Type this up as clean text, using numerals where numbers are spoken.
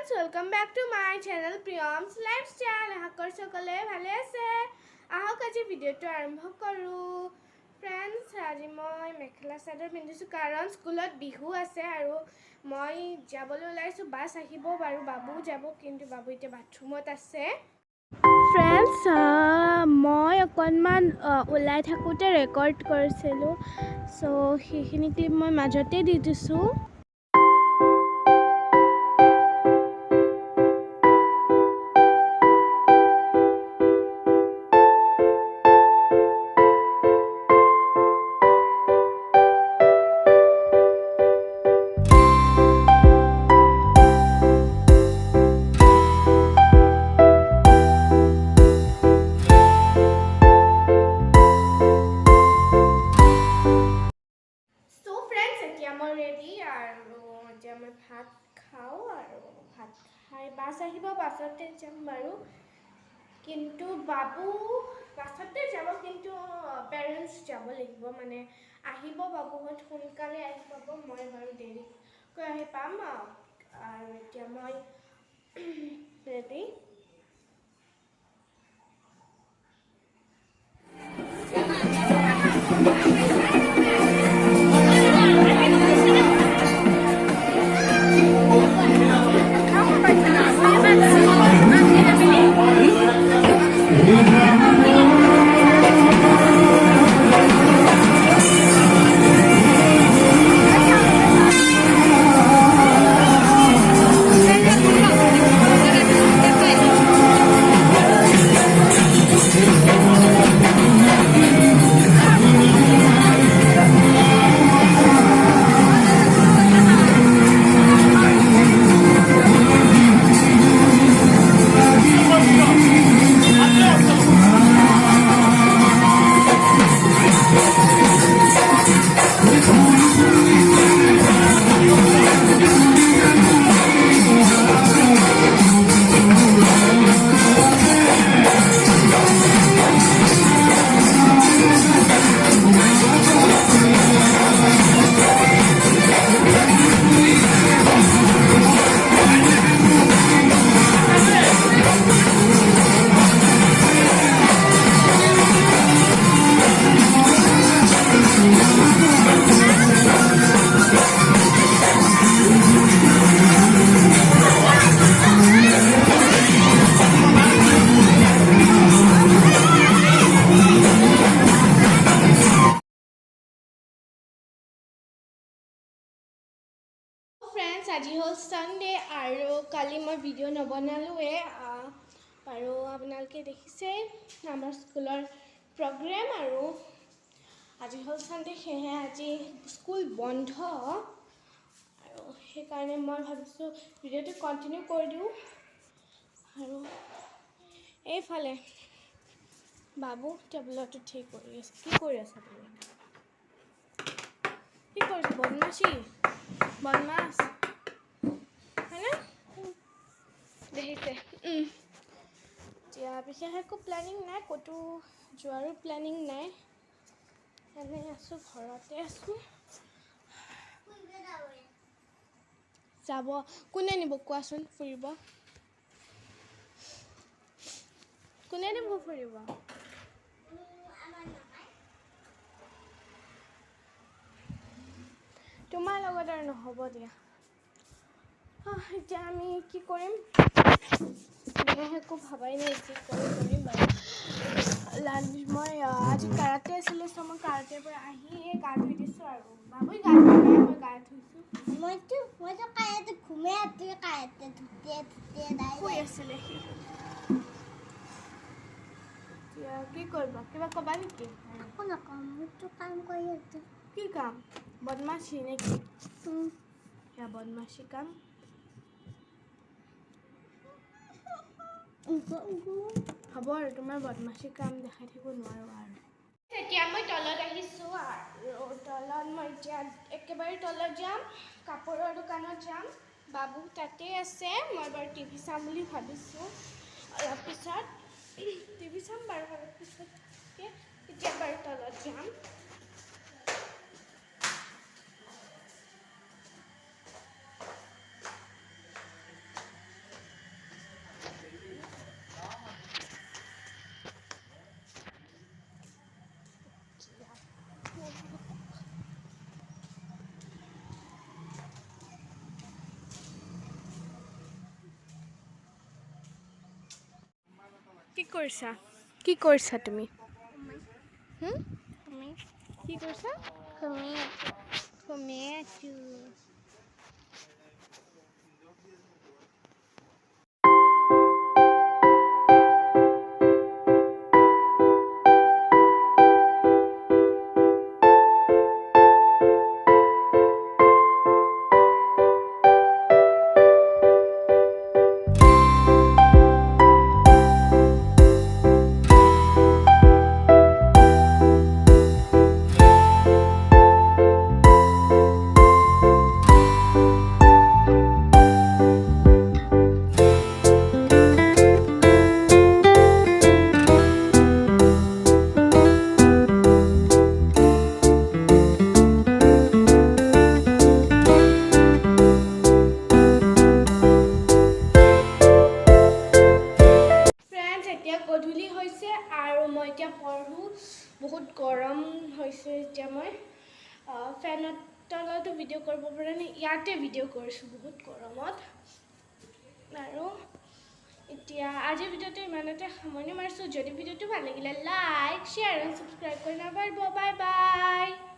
friends, welcome back to my channel Priyam's lifestyle. Ahakor sokole bhale ase. Ahok aji video to arambho koru. Friends, aji moi mekhela sador pindisu karon schoolot bihu ase aru moi jabole ulaisu bus ahibo baru babu jabo kintu babu ite bathroomot ase. Friends, moi okonman ulai thakote record korisilu. So hekhini clip moi majote di disu. ভাত খাও আৰু ভাত খাই bus আহিব বাছতে যাম বাৰু কিন্তু বাবু বাছতে যাব কিন্তু পেৰেণ্টছ যাব লাগিব মানে আহিব বাবুহঁত সোনকালে আহি পাব মই বাৰু দেৰিকৈ আহি পাম আৰু এতিয়া মই ৰেডি Friends, আজি হল সানডে আৰু কালি মই ভিডিও নবনালোৱে আৰু আপোনালোকে দেখিছে আমাৰ স্কুলৰ প্ৰগ্ৰাম আৰু আজি হল সানডে সেয়ে আজি স্কুল বন্ধ আৰু সেই কাৰণে মই ভাবিছো ভিডিওটো কন্টিনিউ কৰি দিও আৰু এইফালে বাবু টেবলেটটো ঠিক কৰি আছে কি কৰি আছে তুমি কি কৰিছ বদমাশি বদমাছ হয়নে দেখিছে এতিয়া বিশেষ একো প্লেনিং নাই ক'তো যোৱাৰো প্লেনিং নাই এনেই আছোঁ ঘৰতে আছোঁ যাব কোনে নিব কোৱাচোন ফুৰিব কোনে নিব ফুৰিব তোমাৰ লগত আৰু নহ'ব দিয়া এতিয়া আমি কি কৰিম একো ভাবাই নাই কি কৰিম বাৰু মই আজি কাৰাতে আছিলোঁ চ' মই কাৰাতেৰ পৰা আহি গা ধুই দিছোঁ আৰু বাবুই গা ধুই মই গা ধুইছোঁ মইতো কাৰাতে ঘুমে আছোঁ কাৰাতে শুই আছিলে সি কি কৰিবা কিবা ক'বা নেকি একো নকওঁ মইতো কাম কৰি আছোঁ কি কাম বদমাশি নেকি সেয়া বদমাশি কাম হ'ব আৰু তোমাৰ বদমাশি কাম দেখাই থাকিব নোৱাৰো আৰু এতিয়া মই তলত আহিছোঁ আৰু তলত মই এতিয়া একেবাৰে তলত যাম কাপোৰৰ দোকানত যাম বাবু তাতে আছে মই বাৰু টিভি চাম বুলি ভাবিছোঁ অলপ পিছত টিভি চাম বাৰু অলপ পিছতকৈ এতিয়া বাৰু তলত যাম কি কৰিছা তুমি কি কৰিছা গধূলি হৈছে আৰু মই এতিয়া পঢ়ো বহুত গৰম হৈছে এতিয়া মই ফেনৰ তলতো ভিডিঅ' কৰিব পৰা নাই ইয়াতে ভিডিঅ' কৰিছোঁ বহুত গৰমত আৰু এতিয়া আজিৰ ভিডিঅ'টো ইমানতে সামৰণি মাৰিছোঁ যদি ভিডিঅ'টো ভাল লাগিলে লাইক শ্বেয়াৰ আৰু ছাবস্ক্ৰাইব কৰি নাপাহৰিব বাই বাই